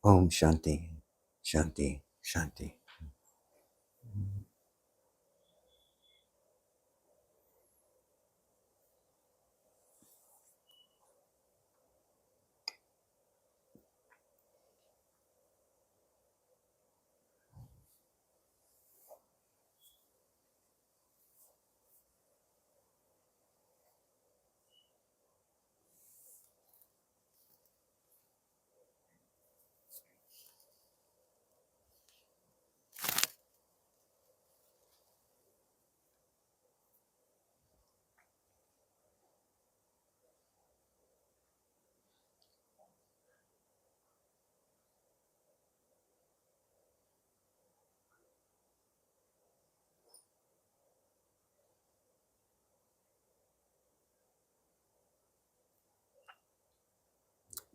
Om Shanti, Shanti, Shanti.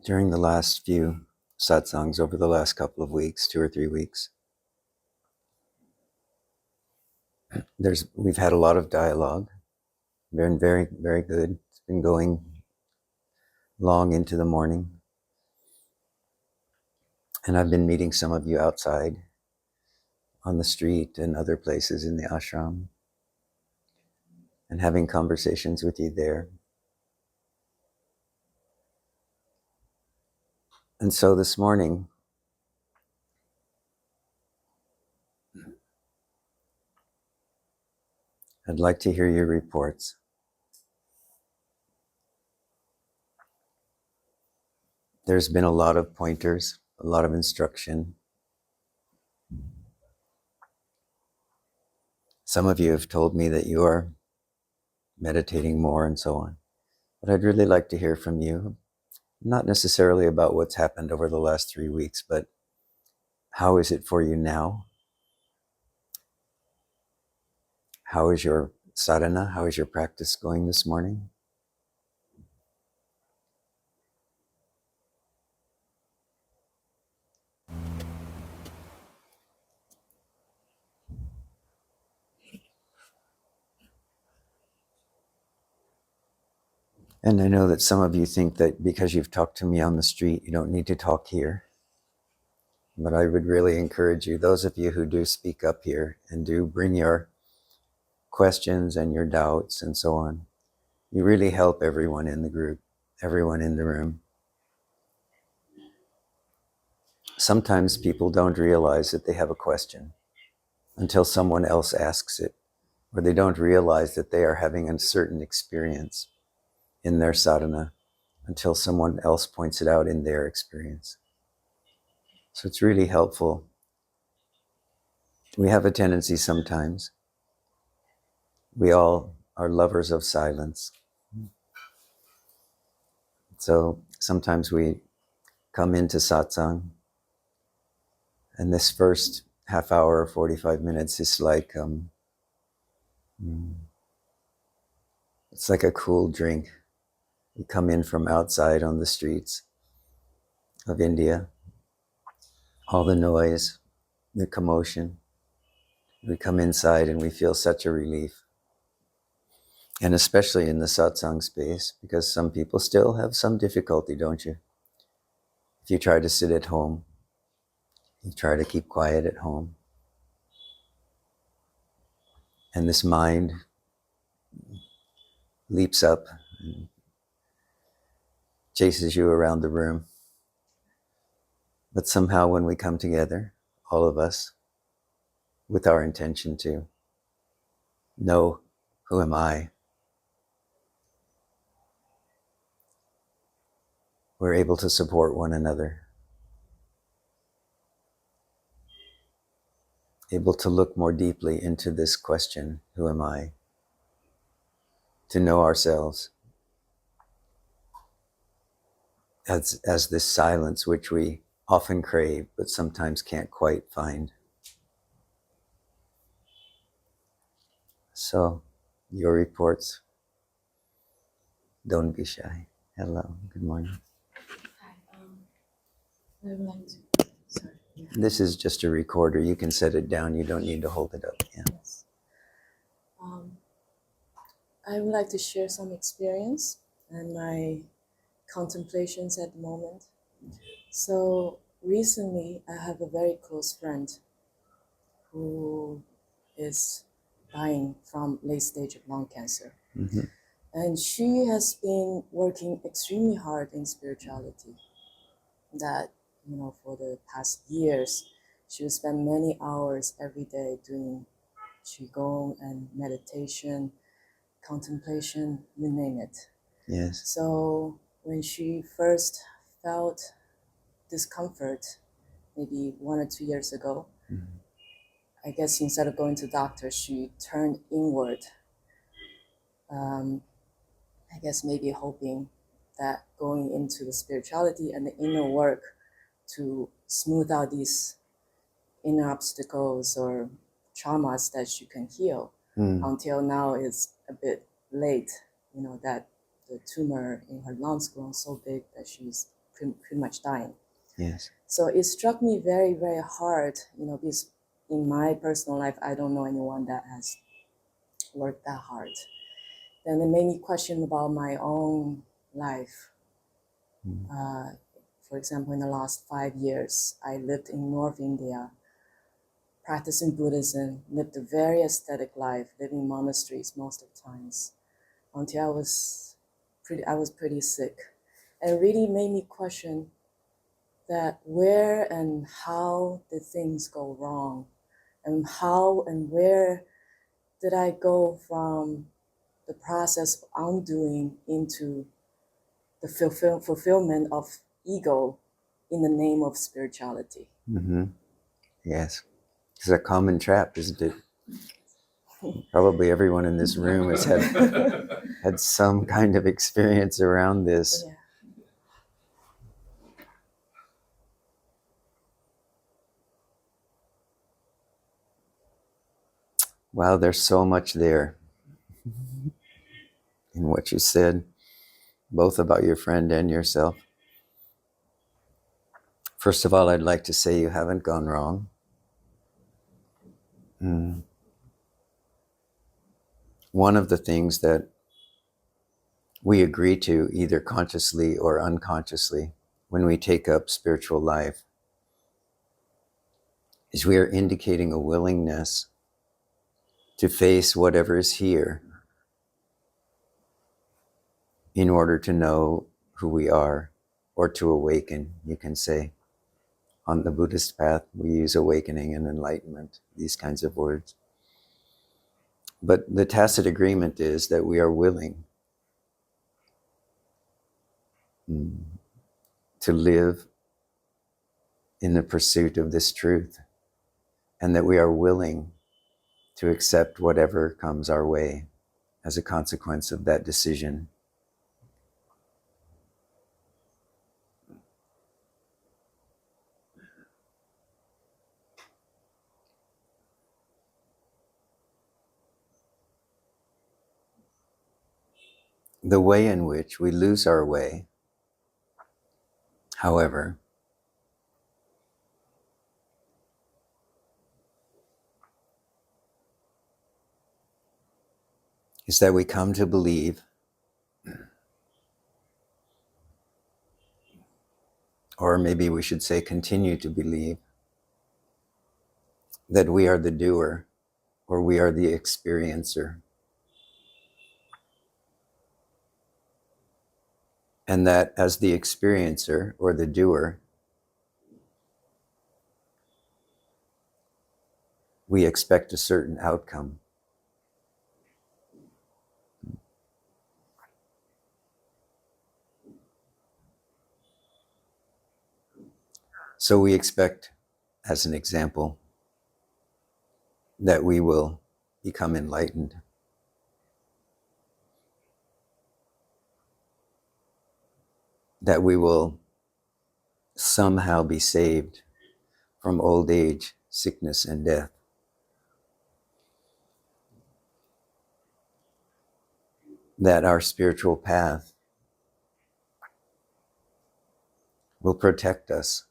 During the last few satsangs over the last couple of weeks, 2 or 3 weeks, we've had a lot of dialogue. Been very, very good. It's been going long into the morning. And I've been meeting some of you outside on the street and other places in the ashram and having conversations with you there. And so this morning, I'd like to hear your reports. There's been a lot of pointers, a lot of instruction. Some of you have told me that you are meditating more and so on. But I'd really like to hear from you, not necessarily about what's happened over the last 3 weeks, but how is it for you now? How is your sadhana? How is your practice going this morning? And I know that some of you think that because you've talked to me on the street, you don't need to talk here. But I would really encourage you, those of you who do speak up here and do bring your questions and your doubts and so on, you really help everyone in the group, everyone in the room. Sometimes people don't realize that they have a question until someone else asks it, or they don't realize that they are having a certain experience in their sadhana until someone else points it out in their experience. So it's really helpful. We have a tendency sometimes, we all are lovers of silence. So sometimes we come into satsang, and this first half hour or 45 minutes is like, it's like a cool drink. We come in from outside on the streets of India, all the noise, the commotion. We come inside and we feel such a relief. And especially in the satsang space, because some people still have some difficulty, don't you? If you try to sit at home, you try to keep quiet at home, and this mind leaps up and chases you around the room. But somehow when we come together, all of us, with our intention to know, who am I? We're able to support one another, able to look more deeply into this question, who am I? To know ourselves as this silence which we often crave, but sometimes can't quite find. So, your reports, don't be shy. Hello, good morning. Hi, I would like to, sorry. This is just a recorder. You can set it down. You don't need to hold it up. Yeah. Yes. I would like to share some experience and my contemplations at the moment. So recently I have a very close friend who is dying from late stage of lung cancer. Mm-hmm. And she has been working extremely hard in spirituality. That, for the past years, she would spend many hours every day doing qigong and meditation, contemplation, you name it. Yes. So when she first felt discomfort, maybe 1 or 2 years ago, Mm-hmm. I guess instead of going to doctor, she turned inward. I guess maybe hoping that going into the spirituality and the inner work to smooth out these inner obstacles or traumas that she can heal. Until now it's a bit late, that the tumor in her lungs grown so big that she's pretty much dying. Yes. So it struck me very, very hard, because in my personal life, I don't know anyone that has worked that hard. Then it made me question about my own life. For example, in the last 5 years, I lived in North India, practicing Buddhism, lived a very aesthetic life, living in monasteries most of the times, until I was pretty sick. And it really made me question that where and how did things go wrong? And how and where did I go from the process of undoing into the fulfillment of ego in the name of spirituality? Mm-hmm. Yes. It's a common trap, isn't it? Probably everyone in this room has had some kind of experience around this. Yeah. Wow, there's so much there in what you said, both about your friend and yourself. First of all, I'd like to say you haven't gone wrong. One of the things that we agree to, either consciously or unconsciously, when we take up spiritual life, is we are indicating a willingness to face whatever is here in order to know who we are, or to awaken, you can say. On the Buddhist path, we use awakening and enlightenment, these kinds of words. But the tacit agreement is that we are willing to live in the pursuit of this truth, and that we are willing to accept whatever comes our way as a consequence of that decision. The way in which we lose our way, however, is that we come to believe, or maybe we should say continue to believe, that we are the doer, or we are the experiencer. And that as the experiencer or the doer, we expect a certain outcome. So we expect, as an example, that we will become enlightened, that we will somehow be saved from old age, sickness, and death. That our spiritual path will protect us.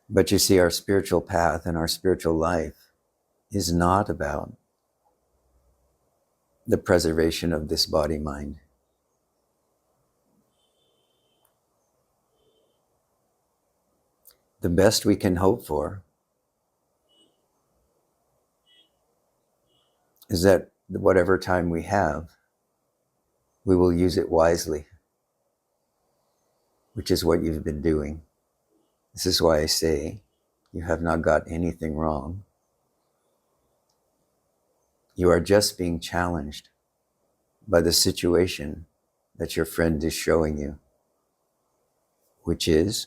But you see, our spiritual path and our spiritual life is not about the preservation of this body-mind. The best we can hope for is that whatever time we have, we will use it wisely, which is what you've been doing. This is why I say you have not got anything wrong. You are just being challenged by the situation that your friend is showing you, which is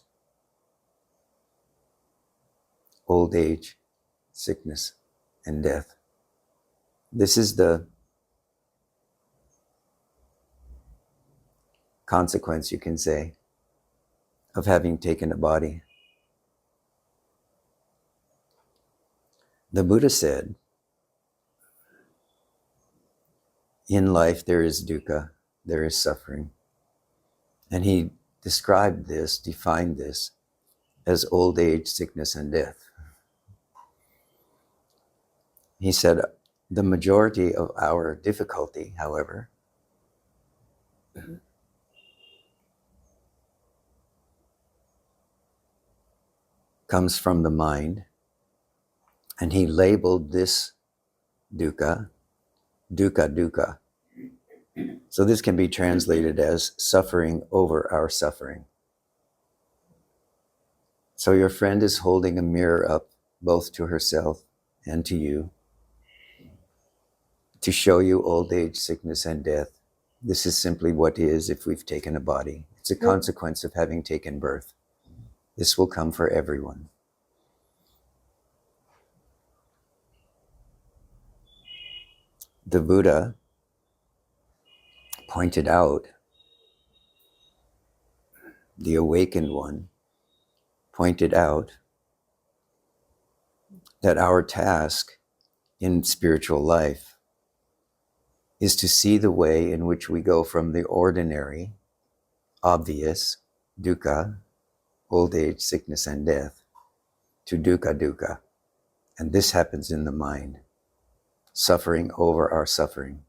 old age, sickness, and death. This is the consequence, you can say, of having taken a body. The Buddha said, in life there is dukkha, there is suffering. And he described this, defined this, as old age, sickness, and death. He said, the majority of our difficulty, however, comes from the mind. And he labeled this dukkha, dukkha dukkha. So this can be translated as suffering over our suffering. So your friend is holding a mirror up both to herself and to you to show you old age, sickness, and death. This is simply what is if we've taken a body. It's a consequence of having taken birth. This will come for everyone. The Buddha pointed out, the awakened one pointed out that our task in spiritual life is to see the way in which we go from the ordinary, obvious, dukkha, old age, sickness, and death, to dukkha dukkha. And this happens in the mind, suffering over our suffering.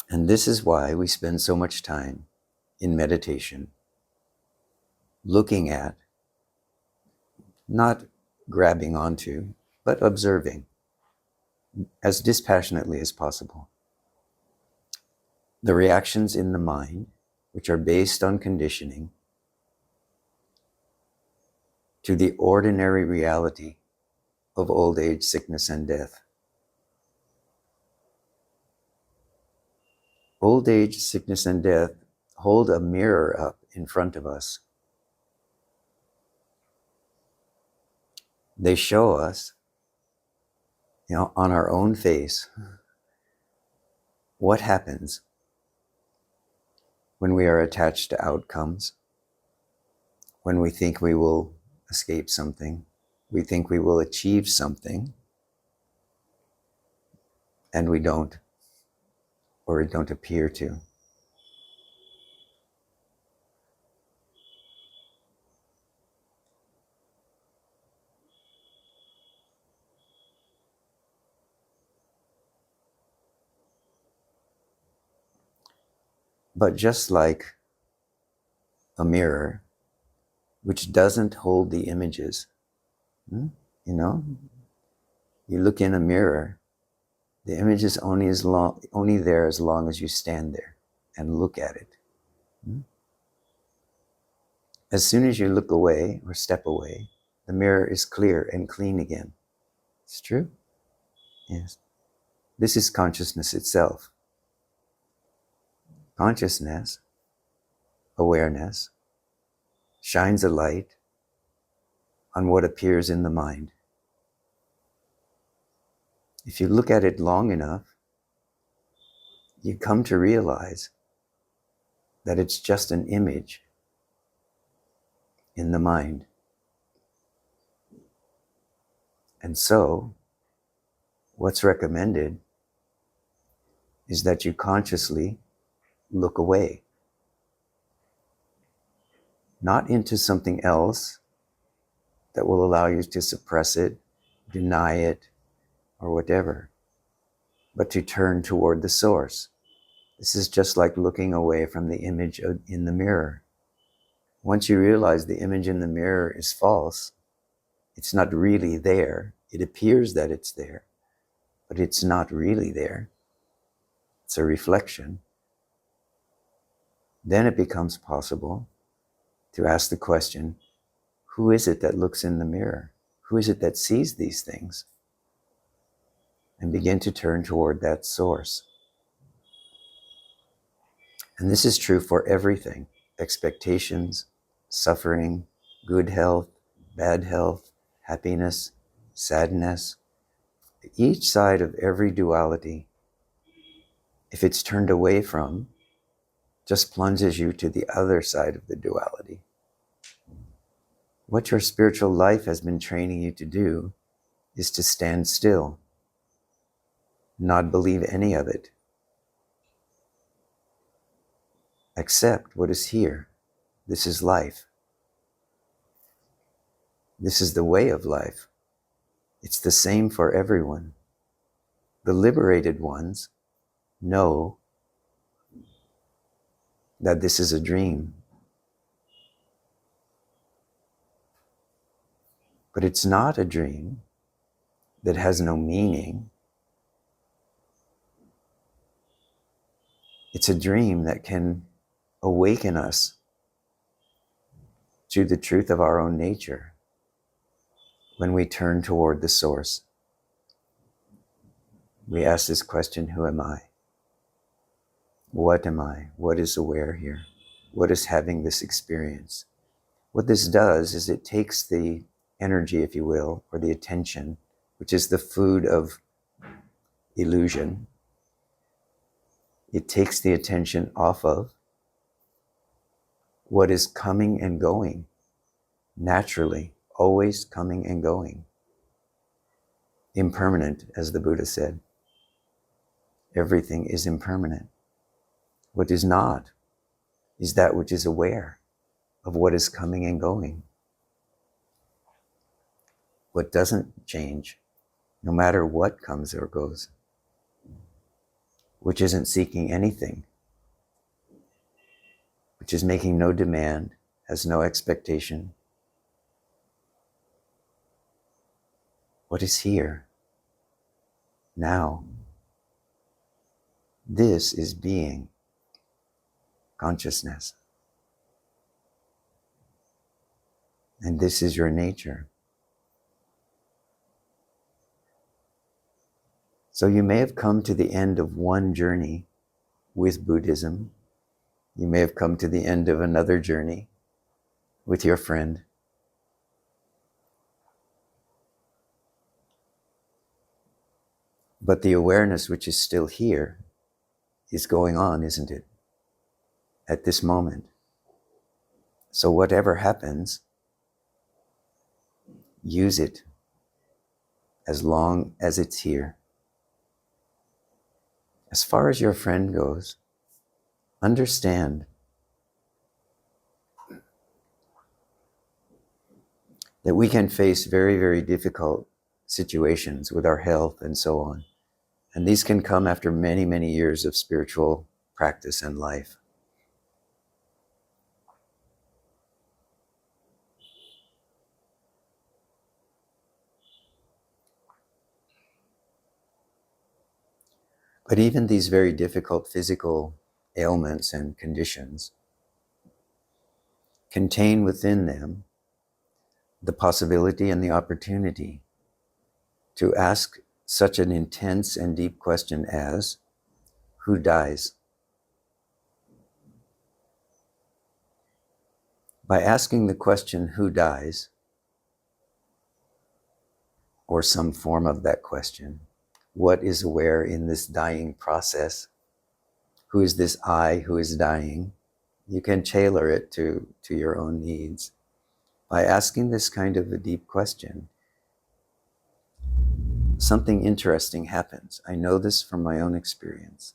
And this is why we spend so much time in meditation, looking at, not grabbing onto, but observing as dispassionately as possible the reactions in the mind, which are based on conditioning, to the ordinary reality of old age, sickness, and death. Old age, sickness, and death hold a mirror up in front of us. They show us, on our own face, what happens when we are attached to outcomes, when we think we will escape something, we think we will achieve something, and we don't, or we don't appear to. But just like a mirror, which doesn't hold the images, you look in a mirror, the image is only there as long as you stand there and look at it. As soon as you look away or step away, the mirror is clear and clean again. It's true? Yes. This is consciousness itself. Consciousness, awareness, shines a light on what appears in the mind. If you look at it long enough, you come to realize that it's just an image in the mind. And so, what's recommended is that you consciously look away, not into something else that will allow you to suppress it, deny it, or whatever, but to turn toward the source. This is just like looking away from the image in the mirror. Once you realize the image in the mirror is false, it's not really there. It appears that it's there, but it's not really there. It's a reflection. Then it becomes possible to ask the question, who is it that looks in the mirror? Who is it that sees these things? And begin to turn toward that source. And this is true for everything: expectations, suffering, good health, bad health, happiness, sadness. Each side of every duality, if it's turned away from, just plunges you to the other side of the duality. What your spiritual life has been training you to do is to stand still, not believe any of it. Accept what is here. This is life. This is the way of life. It's the same for everyone. The liberated ones know that this is a dream. But it's not a dream that has no meaning. It's a dream that can awaken us to the truth of our own nature when we turn toward the source. We ask this question, who am I? What am I? What is aware here? What is having this experience? What this does is it takes the energy, if you will, or the attention, which is the food of illusion. It takes the attention off of what is coming and going, naturally, always coming and going. Impermanent, as the Buddha said. Everything is impermanent. What is not is that which is aware of what is coming and going. What doesn't change, no matter what comes or goes, which isn't seeking anything, which is making no demand, has no expectation. What is here, now? This is being, consciousness. And this is your nature. So you may have come to the end of one journey with Buddhism. You may have come to the end of another journey with your friend. But the awareness which is still here is going on, isn't it? At this moment. So whatever happens, use it as long as it's here. As far as your friend goes, understand that we can face very, very difficult situations with our health and so on. And these can come after many, many years of spiritual practice and life. But even these very difficult physical ailments and conditions contain within them the possibility and the opportunity to ask such an intense and deep question as, who dies? By asking the question, who dies, or some form of that question, what is aware in this dying process? Who is this I who is dying? You can tailor it to your own needs. By asking this kind of a deep question, something interesting happens. I know this from my own experience.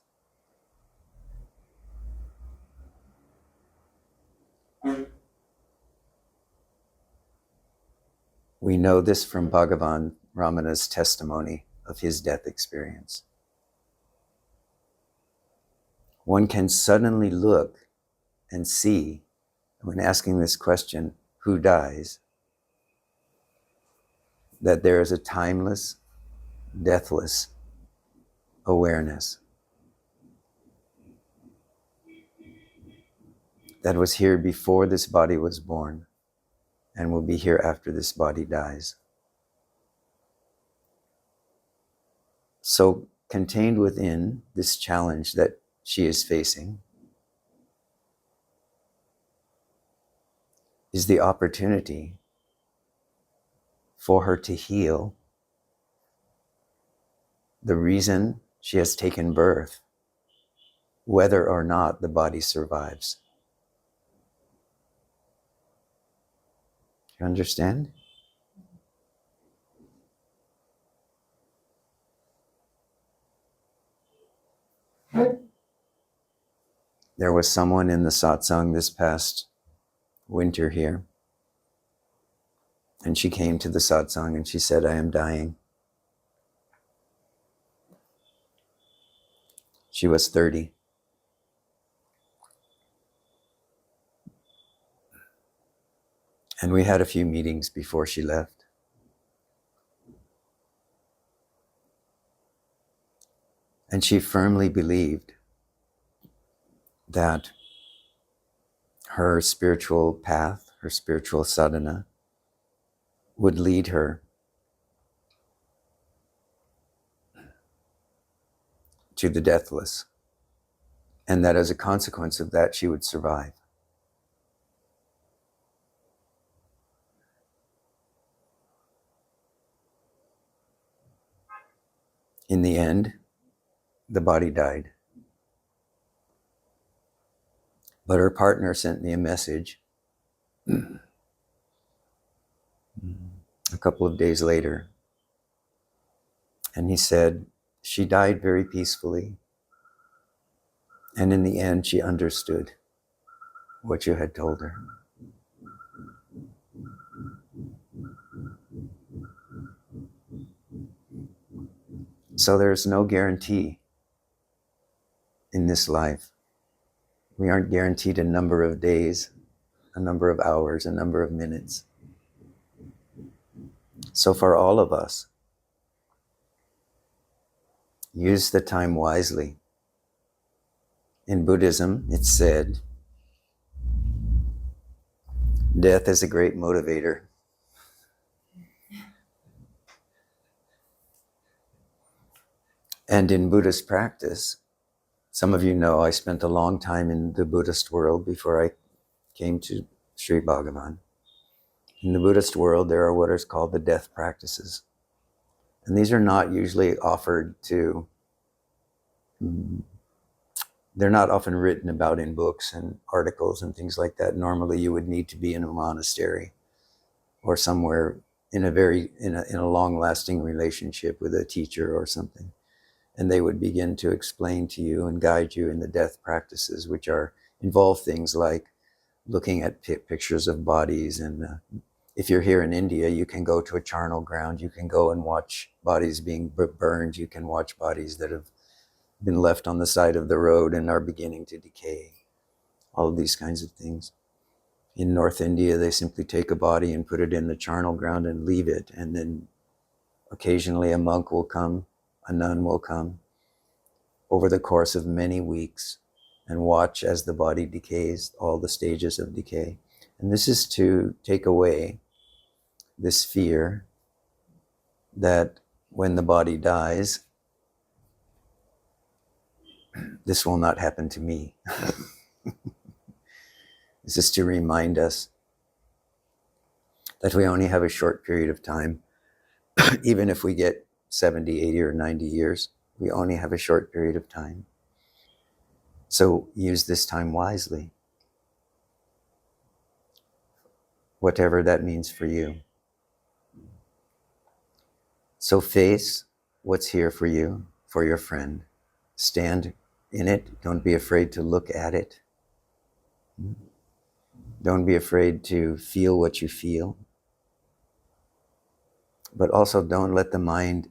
We know this from Bhagavan Ramana's testimony of his death experience. One can suddenly look and see, when asking this question, who dies, that there is a timeless, deathless awareness that was here before this body was born and will be here after this body dies. So contained within this challenge that she is facing is the opportunity for her to heal the reason she has taken birth, whether or not the body survives. You understand? There was someone in the satsang this past winter here, and she came to the satsang and she said, I am dying. She was 30. And we had a few meetings before she left. And she firmly believed that her spiritual path, her spiritual sadhana, would lead her to the deathless, and that as a consequence of that, she would survive. In the end, the body died. But her partner sent me a message a couple of days later, and he said, she died very peacefully, and in the end, she understood what you had told her. So there's no guarantee in this life. We aren't guaranteed a number of days, a number of hours, a number of minutes. So for all of us, use the time wisely. In Buddhism, it's said, death is a great motivator. And in Buddhist practice, some of you know I spent a long time in the Buddhist world before I came to Sri Bhagavan. In the Buddhist world, there are what is called the death practices. And these are not usually offered to, they're not often written about in books and articles and things like that. Normally you would need to be in a monastery or somewhere in a long-lasting relationship with a teacher or something. And they would begin to explain to you and guide you in the death practices, which involve things like looking at pictures of bodies. And if you're here in India, you can go to a charnel ground. You can go and watch bodies being burned. You can watch bodies that have been left on the side of the road and are beginning to decay. All of these kinds of things. In North India, they simply take a body and put it in the charnel ground and leave it. And then occasionally a monk will come, a nun will come over the course of many weeks and watch as the body decays, all the stages of decay. And this is to take away this fear that when the body dies, this will not happen to me. This is to remind us that we only have a short period of time. Even if we get 70, 80, or 90 years, we only have a short period of time. So use this time wisely, whatever that means for you. So face what's here for you, for your friend. Stand in it. Don't be afraid to look at it. Don't be afraid to feel what you feel. But also don't let the mind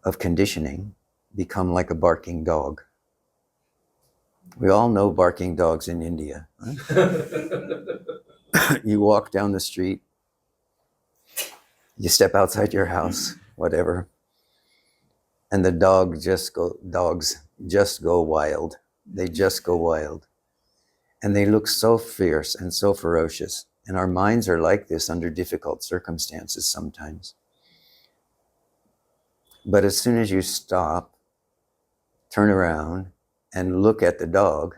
of conditioning become like a barking dog. We all know barking dogs in India. Right? You walk down the street, you step outside your house, whatever, and the dogs just go wild. They just go wild. And they look so fierce and so ferocious. And our minds are like this under difficult circumstances sometimes. But as soon as you stop, turn around, and look at the dog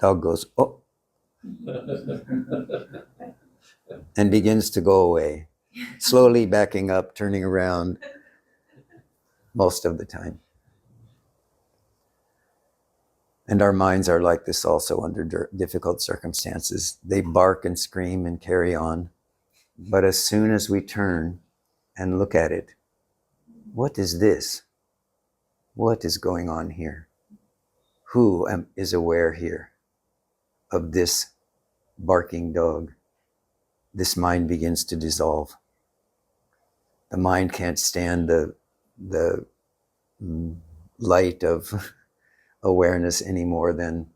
goes, oh, and begins to go away, slowly backing up, turning around most of the time. And our minds are like this also under difficult circumstances. They bark and scream and carry on. But as soon as we turn and look at it, what is this? What is going on here? Who is aware here of this barking dog? This mind begins to dissolve. The mind can't stand the light of awareness any more than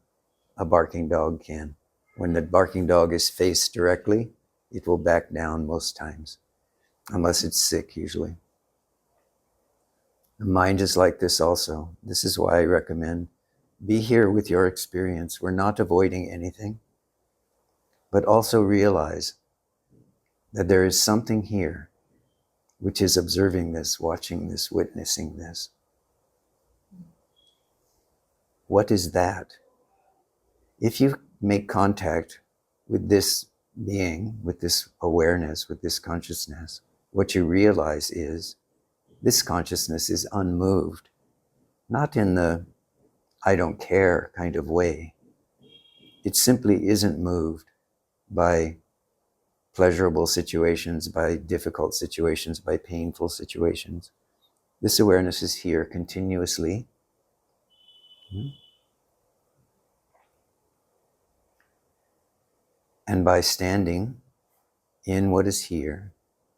a barking dog can. When the barking dog is faced directly, it will back down most times, unless it's sick usually. The mind is like this also. This is why I recommend be here with your experience. We're not avoiding anything, but also realize that there is something here which is observing this, watching this, witnessing this. What is that? If you make contact with this being, with this awareness, with this consciousness, what you realize is this consciousness is unmoved, not in the I don't care kind of way. It simply isn't moved by pleasurable situations, by difficult situations, by painful situations. This awareness is here continuously. And by standing in what is here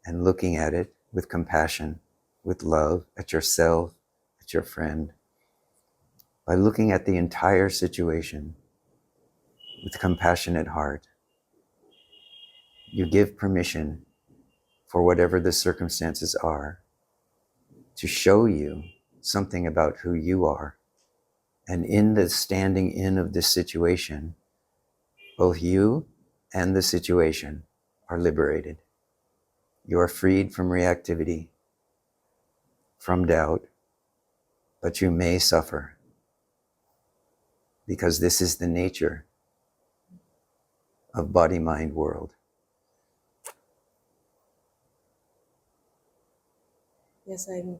and looking at it with compassion, with love, at yourself, at your friend, by looking at the entire situation with compassionate heart, you give permission for whatever the circumstances are to show you something about who you are. And in the standing in of this situation, both you and the situation are liberated. You are freed from reactivity, from doubt, but you may suffer because this is the nature of body-mind world. Yes, I'm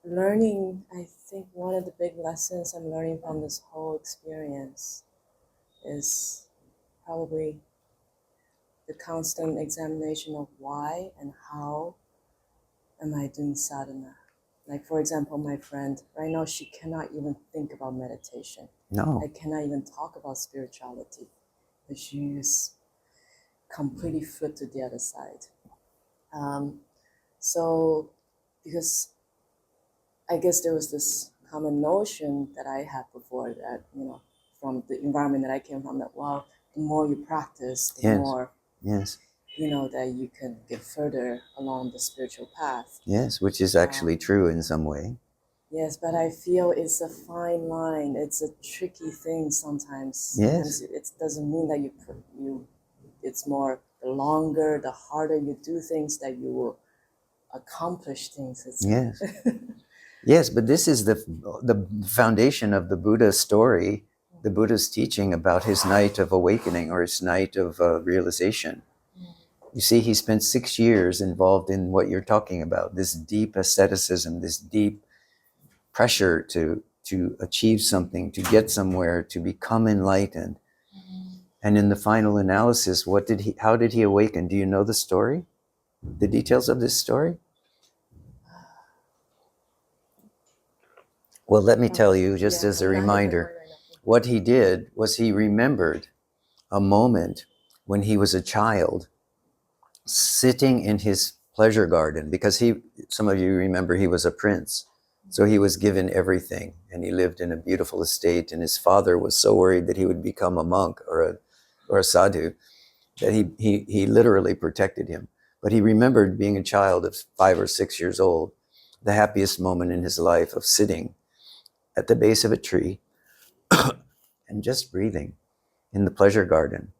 learning, I think one of the big lessons I'm learning from this whole experience is probably the constant examination of why and how am I doing sadhana. Like, for example, my friend, right now she cannot even think about meditation. No. I cannot even talk about spirituality. But she's completely flipped to the other side. So, because I guess there was this common notion that I had before that, from the environment that I came from, that, well, the more you practice, the more, that you can get further along the spiritual path. Yes, which is actually true in some way. Yes, but I feel it's a fine line. It's a tricky thing sometimes. Yes. It doesn't mean that it's more, the longer, the harder you do things, that you will accomplish things. Yes. Yes, but this is the foundation of the Buddha's story, the Buddha's teaching about his night of awakening or his night of realization. You see, he spent 6 years involved in what you're talking about, this deep asceticism, this deep pressure to achieve something, to get somewhere, to become enlightened. And in the final analysis, how did he awaken? Do you know the story? The details of this story? Well, let me tell you, just as a reminder, what he did was he remembered a moment when he was a child, sitting in his pleasure garden, because some of you remember he was a prince. So he was given everything, and he lived in a beautiful estate, and his father was so worried that he would become a monk or a sadhu that he literally protected him. But he remembered being a child of 5 or 6 years old, the happiest moment in his life of sitting at the base of a tree and just breathing in the pleasure garden.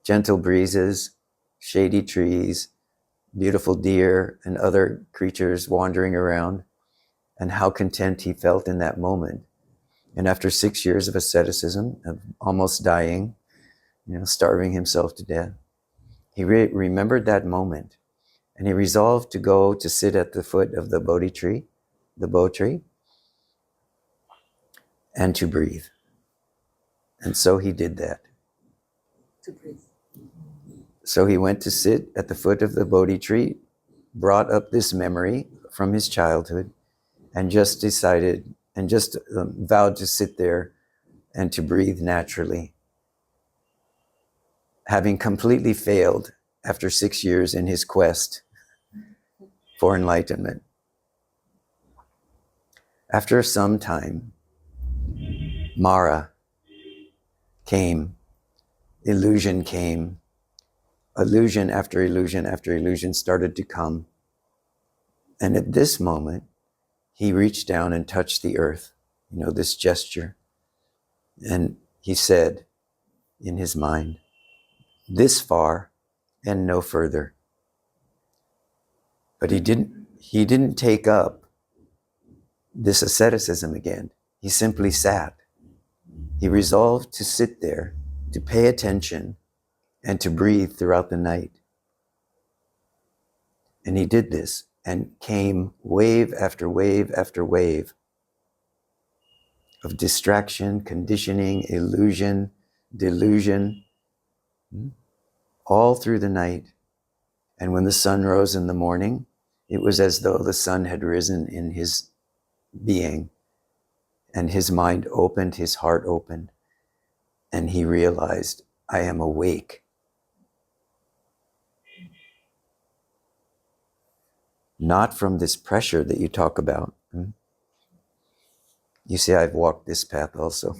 Gentle breezes, shady trees, beautiful deer and other creatures wandering around, and how content he felt in that moment. And after 6 years of asceticism, of almost dying, starving himself to death, he remembered that moment, and he resolved to go to sit at the foot of the Bodhi tree, the Bo tree, and to breathe. And so he did that. To breathe. So he went to sit at the foot of the Bodhi tree, brought up this memory from his childhood, and just decided and just vowed to sit there and to breathe naturally, having completely failed after 6 years in his quest for enlightenment. After some time, Mara came, illusion came, illusion after illusion after illusion started to come. And at this moment, he reached down and touched the earth, this gesture. And he said in his mind, "This far and no further." But he didn't take up this asceticism again. He simply sat. He resolved to sit there, to pay attention, and to breathe throughout the night. And he did this, and came wave after wave after wave of distraction, conditioning, illusion, delusion, all through the night. And when the sun rose in the morning, it was as though the sun had risen in his being, and his mind opened, his heart opened, and he realized, I am awake. Not from this pressure that you talk about. You see, I've walked this path also.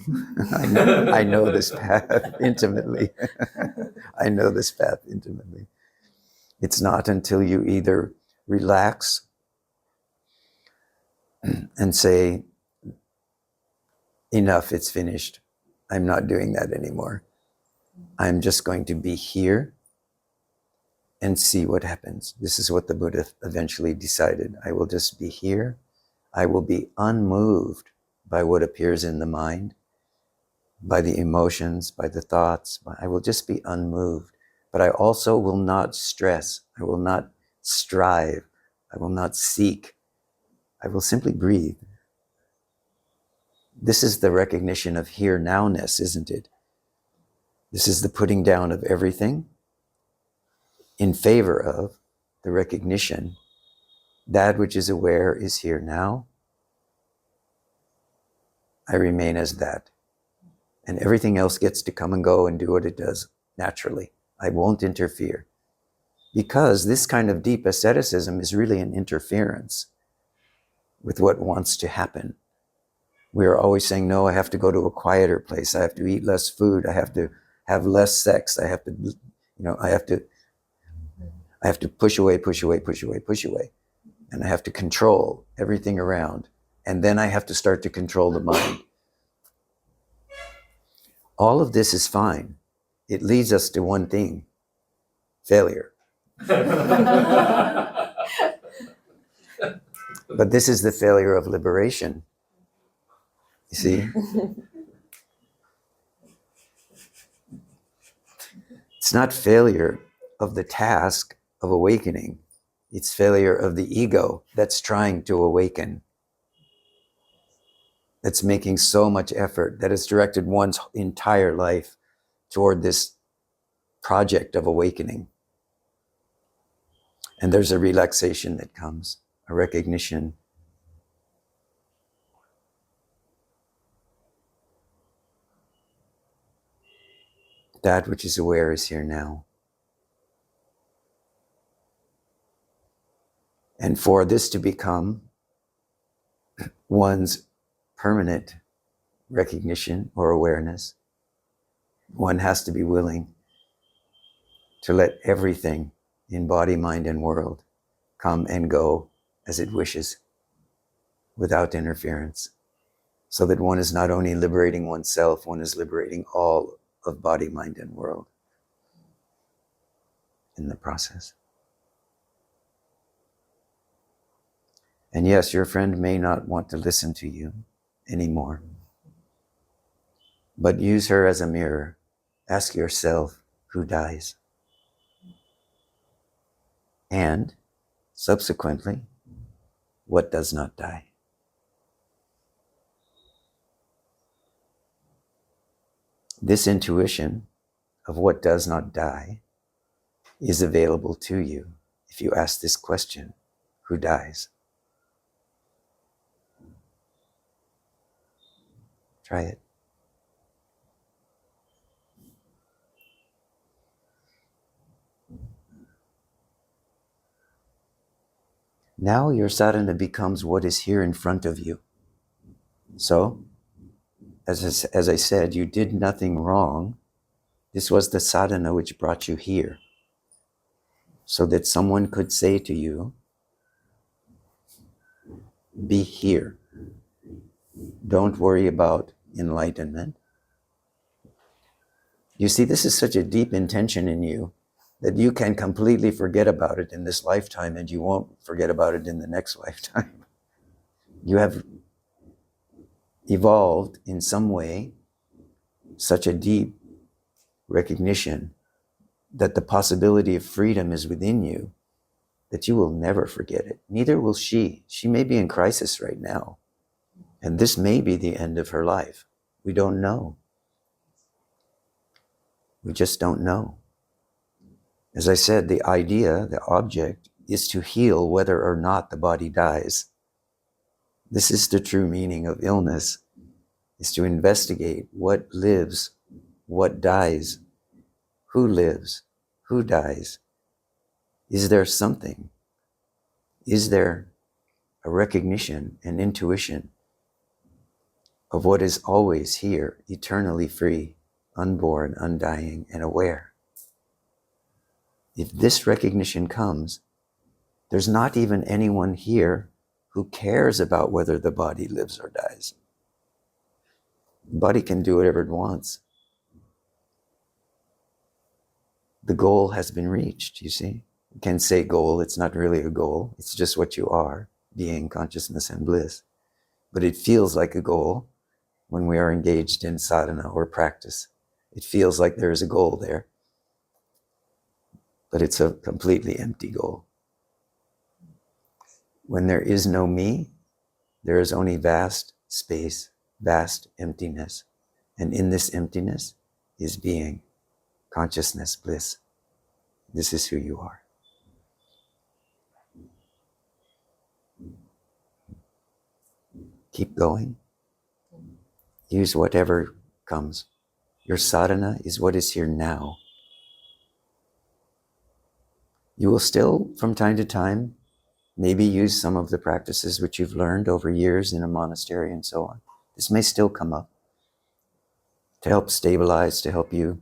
I know this path intimately. I know this path intimately. It's not until you either relax and say, enough, it's finished. I'm not doing that anymore. I'm just going to be here and see what happens. This is what the Buddha eventually decided. I will just be here. I will be unmoved by what appears in the mind, by the emotions, by the thoughts. I will just be unmoved. But I also will not stress. I will not strive. I will not seek. I will simply breathe. This is the recognition of here-nowness, isn't it? This is the putting down of everything in favor of the recognition that which is aware is here now. I remain as that. And everything else gets to come and go and do what it does naturally. I won't interfere. Because this kind of deep asceticism is really an interference with what wants to happen. We are always saying, no, I have to go to a quieter place. I have to eat less food. I have to have less sex. I have to, I have to push away. And I have to control everything around. And then I have to start to control the mind. All of this is fine. It leads us to one thing: failure. But this is the failure of liberation. You see? It's not failure of the task of awakening. It's failure of the ego that's trying to awaken, that's making so much effort, that has directed one's entire life toward this project of awakening. And there's a relaxation that comes, a recognition. That which is aware is here now. And for this to become one's permanent recognition or awareness, one has to be willing to let everything in body, mind, and world come and go as it wishes without interference. So that one is not only liberating oneself, one is liberating all of body, mind, and world in the process. And yes, your friend may not want to listen to you anymore, but use her as a mirror. Ask yourself, who dies? And subsequently, what does not die? This intuition of what does not die is available to you if you ask this question, who dies? Try it. Now your sadhana becomes what is here in front of you. So, as I said, you did nothing wrong. This was the sadhana which brought you here, so that someone could say to you, be here. Don't worry about enlightenment. You see, this is such a deep intention in you that you can completely forget about it in this lifetime and you won't forget about it in the next lifetime. You have evolved in some way such a deep recognition that the possibility of freedom is within you, that you will never forget it. Neither will she. She may be in crisis right now, and this may be the end of her life. We don't know. We just don't know. As I said, the idea, the object, is to heal whether or not the body dies. This is the true meaning of illness, is to investigate what lives, what dies, who lives, who dies. Is there something? Is there a recognition, an intuition of what is always here, eternally free, unborn, undying, and aware? If this recognition comes, there's not even anyone here who cares about whether the body lives or dies. The body can do whatever it wants. The goal has been reached, you see. You can say goal, it's not really a goal. It's just what you are, being, consciousness, and bliss. But it feels like a goal when we are engaged in sadhana or practice. It feels like there is a goal there, but it's a completely empty goal. When there is no me, there is only vast space, vast emptiness. And in this emptiness is being, consciousness, bliss. This is who you are. Keep going. Use whatever comes. Your sadhana is what is here now. You will still, from time to time, maybe use some of the practices which you've learned over years in a monastery and so on. This may still come up to help stabilize, to help you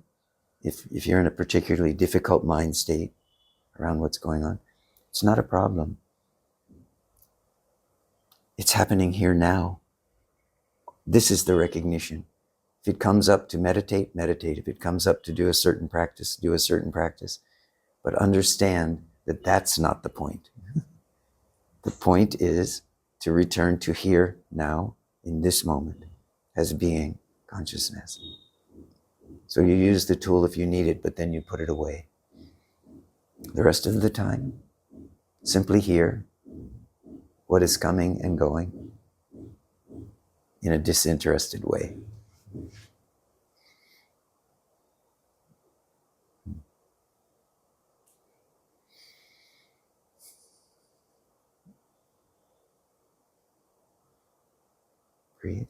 if you're in a particularly difficult mind state around what's going on. It's not a problem. It's happening here now. This is the recognition. If it comes up to meditate, meditate. If it comes up to do a certain practice, do a certain practice. But understand that that's not the point. The point is to return to here, now, in this moment, as being, consciousness. So you use the tool if you need it, but then you put it away. The rest of the time, simply hear what is coming and going in a disinterested way. Breathe.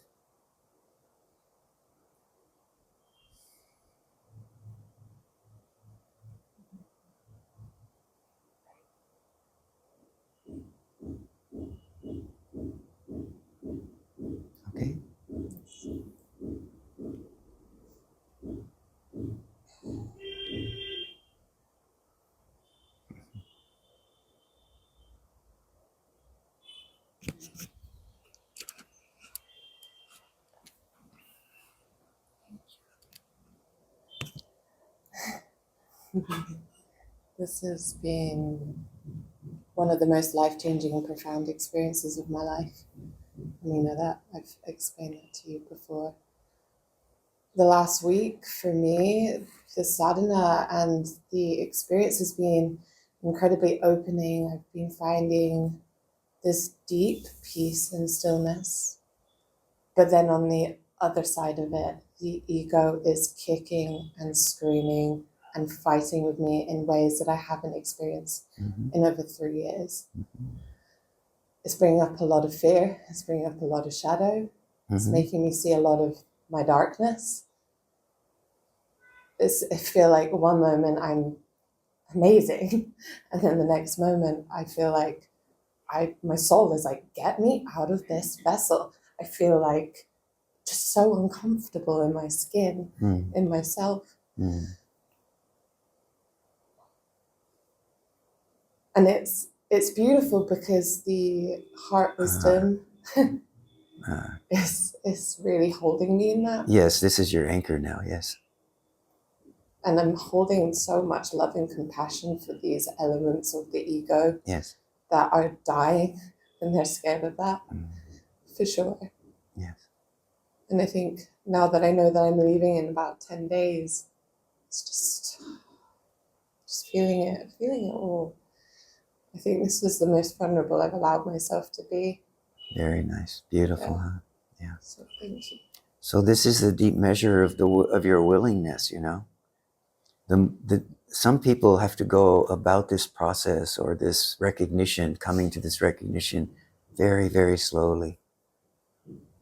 This has been one of the most life-changing and profound experiences of my life. And you know that, I've explained that to you before. The last week for me, the sadhana and the experience has been incredibly opening. I've been finding this deep peace and stillness. But then on the other side of it, the ego is kicking and screaming and fighting with me in ways that I haven't experienced in over 3 years. It's bringing up a lot of fear. It's bringing up a lot of shadow. It's making me see a lot of my darkness. I feel like one moment I'm amazing, and then the next moment I feel like my soul is like, get me out of this vessel. I feel like just so uncomfortable in my skin, in myself. And it's beautiful because the heart wisdom is really holding me in that. Yes, this is your anchor now, yes. And I'm holding so much love and compassion for these elements of the ego Yes. that are dying, and they're scared of that, for sure. Yes. And I think now that I know that I'm leaving in about 10 days, it's just feeling it all. I think this was the most vulnerable I've allowed myself to be. Very nice. Beautiful, huh? Yeah. So thank you. So this is the deep measure of your willingness, you know. Some people have to go about this process or this recognition, coming to this recognition very, very slowly,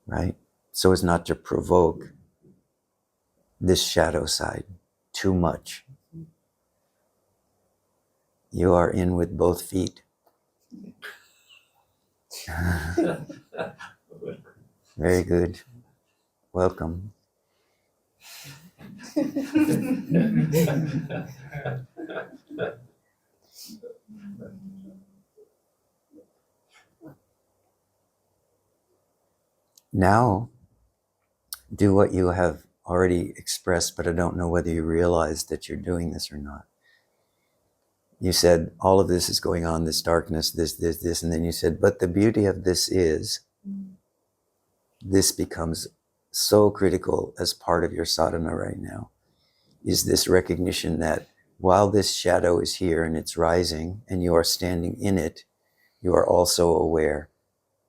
right? So as not to provoke this shadow side too much. You are in with both feet. Very good. Welcome. Now, do what you have already expressed, but I don't know whether you realize that you're doing this or not. You said, all of this is going on, this darkness, this, and then you said, but the beauty of this is, this becomes so critical as part of your sadhana right now, is this recognition that while this shadow is here and it's rising and you are standing in it, you are also aware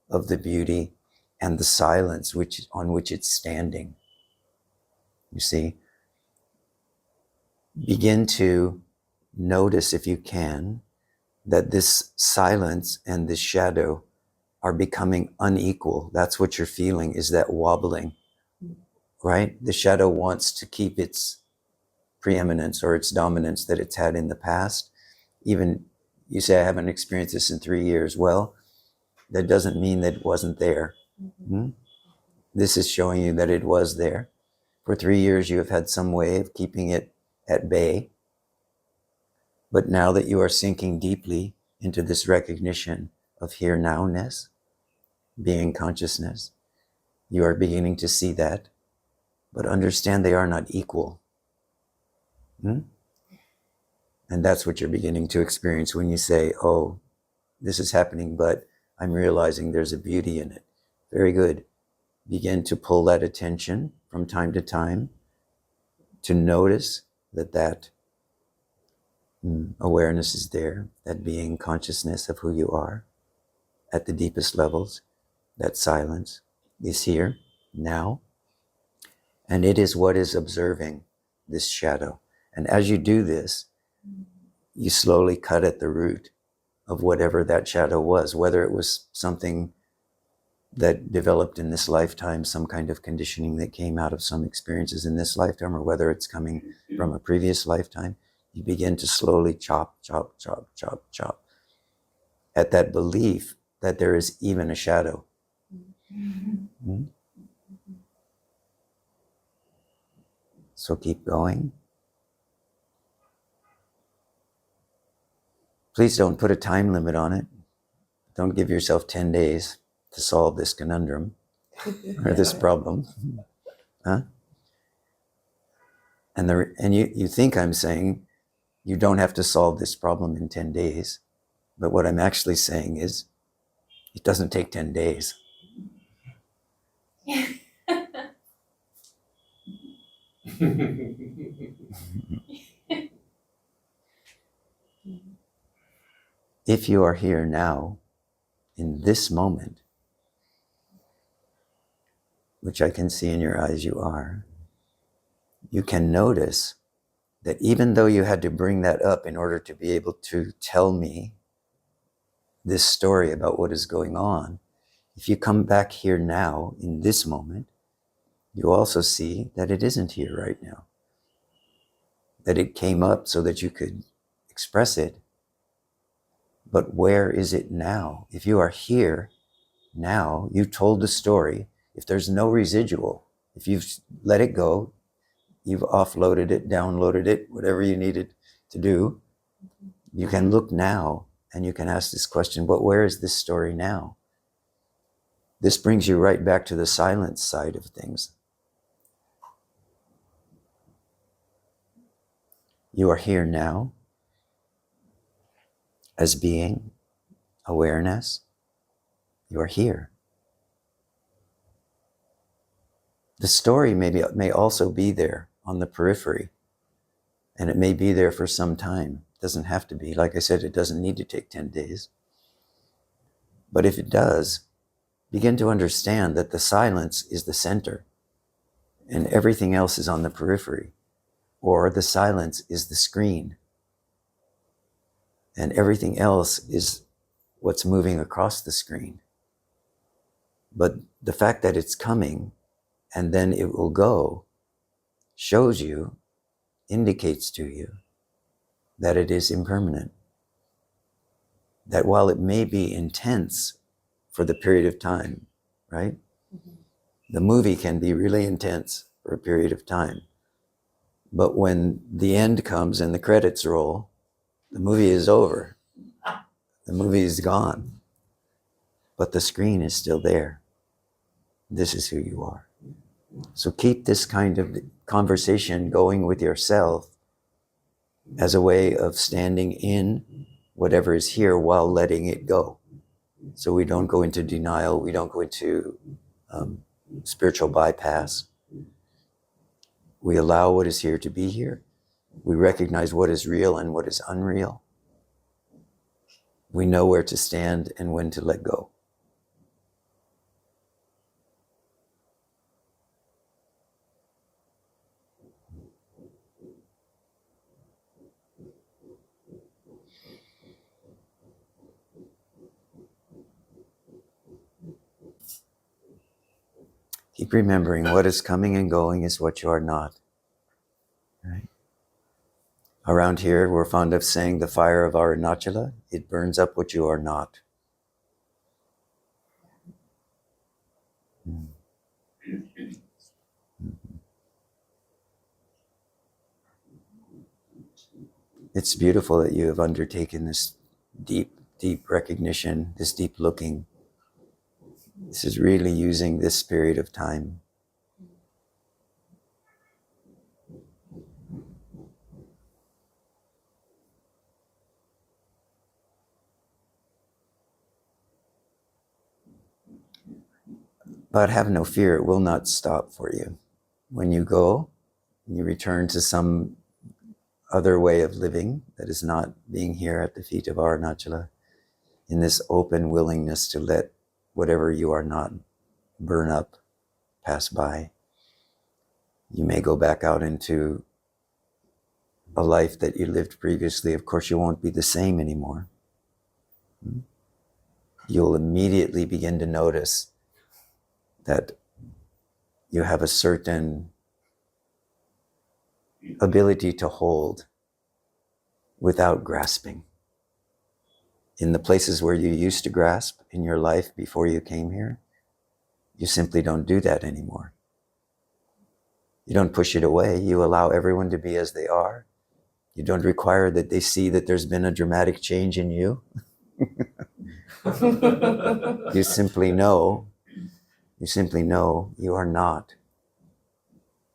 of the beauty and the silence on which it's standing. You see? Begin to notice, if you can, that this silence and this shadow are becoming unequal. That's what you're feeling, is that wobbling, right? The shadow wants to keep its preeminence or its dominance that it's had in the past. Even you say, I haven't experienced this in 3 years. Well, that doesn't mean that it wasn't there. This is showing you that it was there. For 3 years, you have had some way of keeping it at bay. But now that you are sinking deeply into this recognition of here nowness, being consciousness, you are beginning to see that, but understand they are not equal. And that's what you're beginning to experience when you say, oh, this is happening, but I'm realizing there's a beauty in it. Very good. Begin to pull that attention from time to time to notice that awareness is there, that being consciousness of who you are at the deepest levels, that silence is here now. And it is what is observing this shadow. And as you do this, you slowly cut at the root of whatever that shadow was, whether it was something that developed in this lifetime, some kind of conditioning that came out of some experiences in this lifetime, or whether it's coming from a previous lifetime. You begin to slowly chop at that belief that there is even a shadow. So keep going. Please don't put a time limit on it. Don't give yourself 10 days to solve this conundrum or this problem. Huh? And you think I'm saying, You don't have to solve this problem in 10 days. But what I'm actually saying is, it doesn't take 10 days. If you are here now, in this moment, which I can see in your eyes you are, you can notice that even though you had to bring that up in order to be able to tell me this story about what is going on, if you come back here now, in this moment, you also see that it isn't here right now. That it came up so that you could express it, but where is it now? If you are here now, you told the story. If there's no residual, if you've let it go, you've offloaded it, downloaded it, whatever you needed to do, you can look now and you can ask this question, but where is this story now? This brings you right back to the silence side of things. You are here now as being, awareness. You are here. The story may also be there on the periphery, and it may be there for some time. It doesn't have to be. Like I said, it doesn't need to take 10 days. But if it does, begin to understand that the silence is the center and everything else is on the periphery, or the silence is the screen and everything else is what's moving across the screen. But the fact that it's coming and then it will go shows you, indicates to you that it is impermanent. That while it may be intense for the period of time, right? Mm-hmm. The movie can be really intense for a period of time. But when the end comes and the credits roll, the movie is over. The movie is gone. But the screen is still there. This is who you are. So keep this kind of conversation going with yourself as a way of standing in whatever is here while letting it go. So we don't go into denial, we don't go into spiritual bypass. We allow what is here to be here. We recognize what is real and what is unreal. We know where to stand and when to let go. Keep remembering what is coming and going is what you are not. Right? Around here, we're fond of saying the fire of Arunachala, it burns up what you are not. It's beautiful that you have undertaken this deep, deep recognition, this deep looking. This is really using this period of time. But have no fear, it will not stop for you. When you go, you return to some other way of living that is not being here at the feet of Arunachala, in this open willingness to let whatever you are not burn up, pass by. You may go back out into a life that you lived previously. Of course, you won't be the same anymore. You'll immediately begin to notice that you have a certain ability to hold without grasping. In the places where you used to grasp in your life before you came here, you simply don't do that anymore. You don't push it away. You allow everyone to be as they are. You don't require that they see that there's been a dramatic change in you. You simply know you are not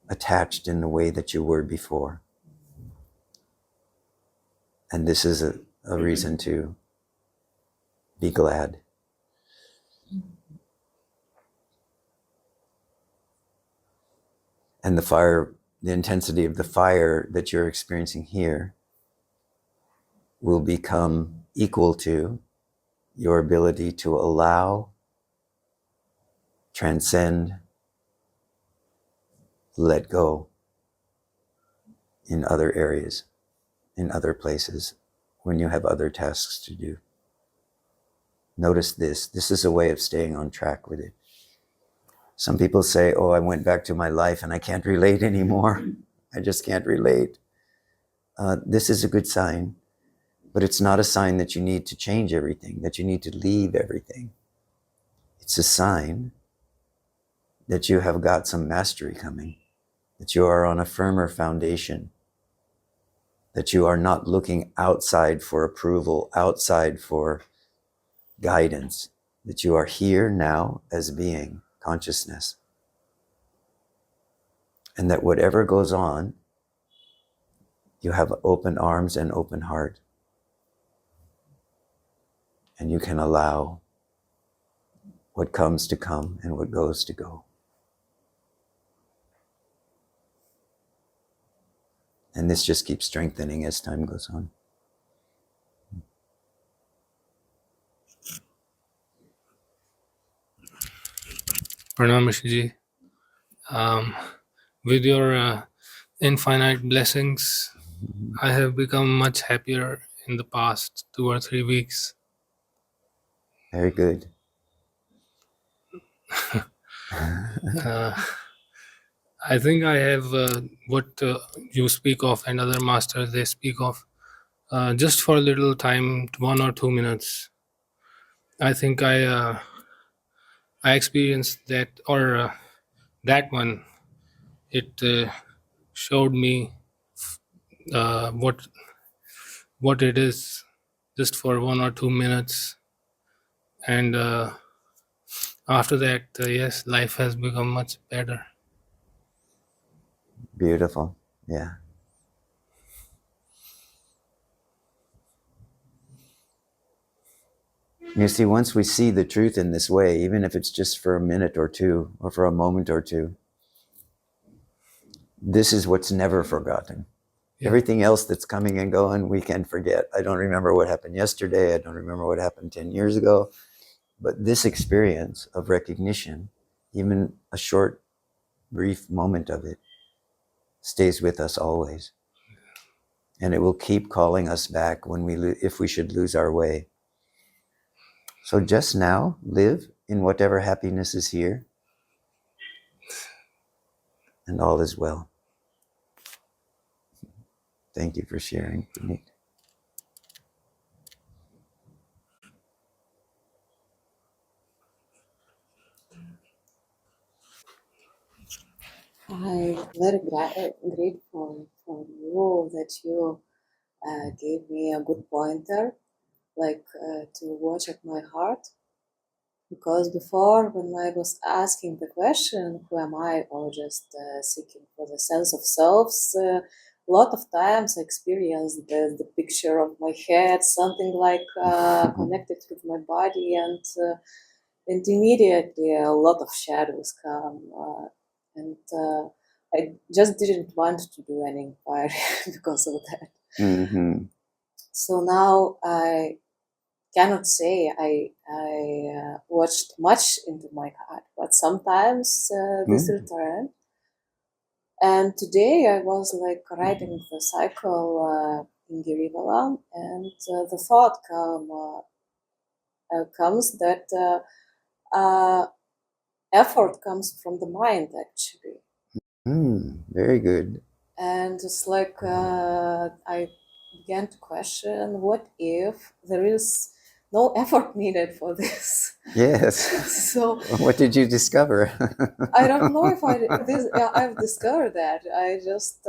attached in the way that you were before. And this is a reason to be glad. And the fire, the intensity of the fire that you're experiencing here will become equal to your ability to allow, transcend, let go in other areas, in other places, when you have other tasks to do. Notice this. This is a way of staying on track with it. Some people say, oh, I went back to my life and I can't relate anymore. I just can't relate. This is a good sign, but it's not a sign that you need to change everything, that you need to leave everything. It's a sign that you have got some mastery coming, that you are on a firmer foundation, that you are not looking outside for approval, outside for guidance, that you are here now as being consciousness. And that whatever goes on, you have open arms and open heart. And you can allow what comes to come and what goes to go. And this just keeps strengthening as time goes on. Pranam, Rishiji. With your infinite blessings, I have become much happier in the past 2 or 3 weeks. Very good. I think I have what you speak of and other masters they speak of just for a little time, 1 or 2 minutes. I think I experienced that, or that one. It showed me what it is, just for 1 or 2 minutes, and after that, yes, life has become much better. Beautiful. Yeah. You see, once we see the truth in this way, even if it's just for a minute or two, or for a moment or two, this is what's never forgotten. Yeah. Everything else that's coming and going, we can forget. I don't remember what happened yesterday. I don't remember what happened 10 years ago. But this experience of recognition, even a short, brief moment of it, stays with us always. And it will keep calling us back when if we should lose our way. So just now, live in whatever happiness is here, and all is well. Thank you for sharing, Puneet. I'm very grateful for you that you gave me a good pointer, to watch at my heart. Because before, when I was asking the question, who am I, or just seeking for the sense of selves, a lot of times I experienced the picture of my head, something like connected with my body, and immediately a lot of shadows come. And I just didn't want to do any inquiry because of that. Mm-hmm. So now I cannot say I watched much into my heart, but sometimes this returned. And today I was riding the cycle in Girivalam, and the thought comes that effort comes from the mind, actually. Very good. And it's I began to question, what if there is no effort needed for this? Yes. So what did you discover? I don't know if I've discovered that. I just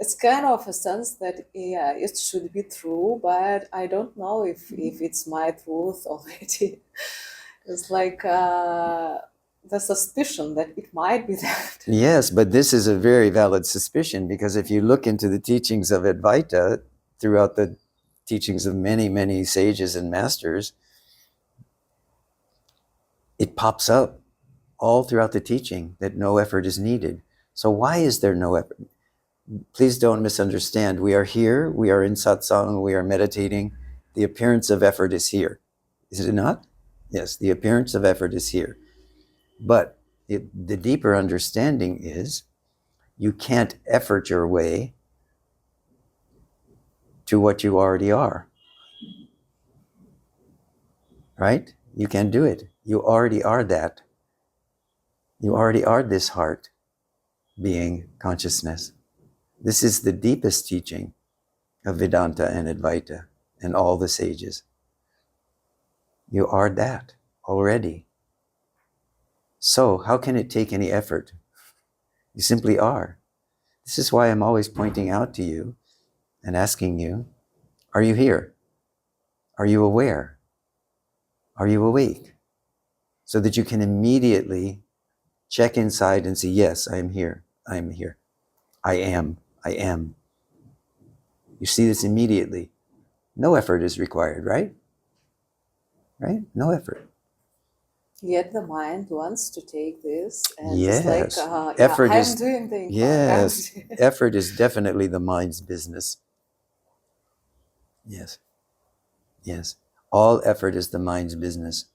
it's kind of a sense that it should be true, but I don't know if it's my truth already. It's the suspicion that it might be that. Yes, but this is a very valid suspicion, because if you look into the teachings of Advaita, throughout the teachings of many, many sages and masters, it pops up all throughout the teaching that no effort is needed. So why is there no effort? Please don't misunderstand. We are here, we are in satsang, we are meditating. The appearance of effort is here. Is it not? Yes, the appearance of effort is here. But the deeper understanding is you can't effort your way to what you already are. Right? You can't do it. You already are that. You already are this heart, being, consciousness. This is the deepest teaching of Vedanta and Advaita and all the sages. You are that already. So how can it take any effort? You simply are. This is why I'm always pointing out to you and asking you, are you here? Are you aware? Are you awake? So that you can immediately check inside and say, yes, I am here. I am here. I am. I am. You see this immediately. No effort is required, right? Right? No effort. Yet the mind wants to take this and Yes. just like, Effort I'm is, doing things. yes. Effort is definitely the mind's business. Yes. Yes. All effort is the mind's business.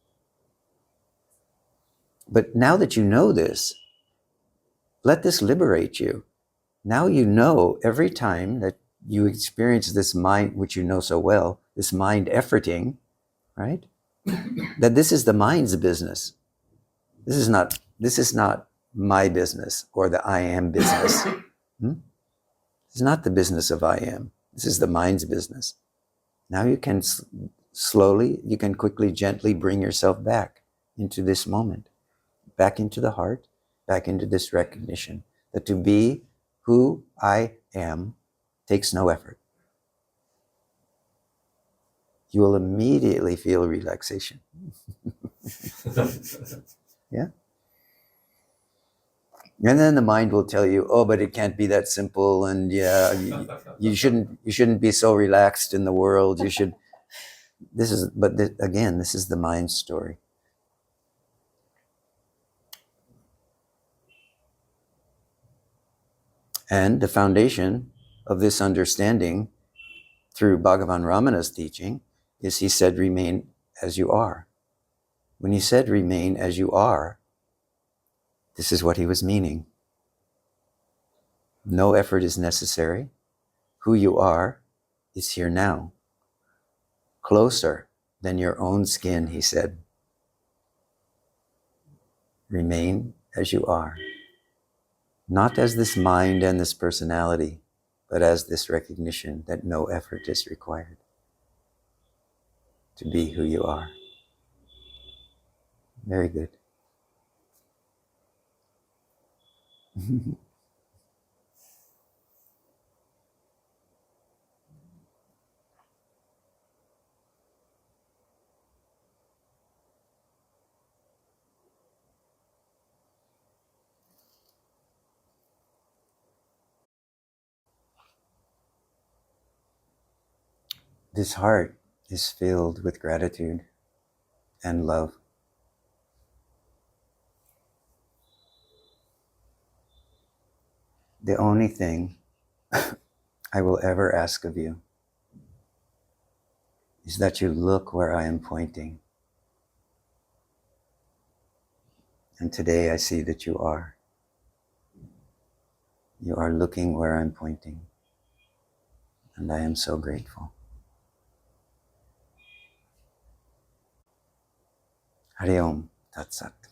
But now that you know this, let this liberate you. Now you know every time that you experience this mind, which you know so well, this mind efforting, right? That this is the mind's business. This is not my business or the I am business. It's not the business of I am. This is the mind's business. Now you can slowly, you can quickly, gently bring yourself back into this moment, back into the heart, back into this recognition that to be who I am takes no effort. You will immediately feel relaxation. Yeah? And then the mind will tell you, oh, but it can't be that simple, and yeah, you shouldn't be so relaxed in the world. You should. Again, this is the mind's story. And the foundation of this understanding through Bhagavan Ramana's teaching is he said, remain as you are. When he said remain as you are, this is what he was meaning. No effort is necessary. Who you are is here now. Closer than your own skin, he said. Remain as you are. Not as this mind and this personality, but as this recognition that no effort is required to be who you are. Very good. This heart is filled with gratitude and love. The only thing I will ever ask of you is that you look where I am pointing. And today I see that you are. You are looking where I'm pointing. And I am so grateful. Hari Om Tat Sat.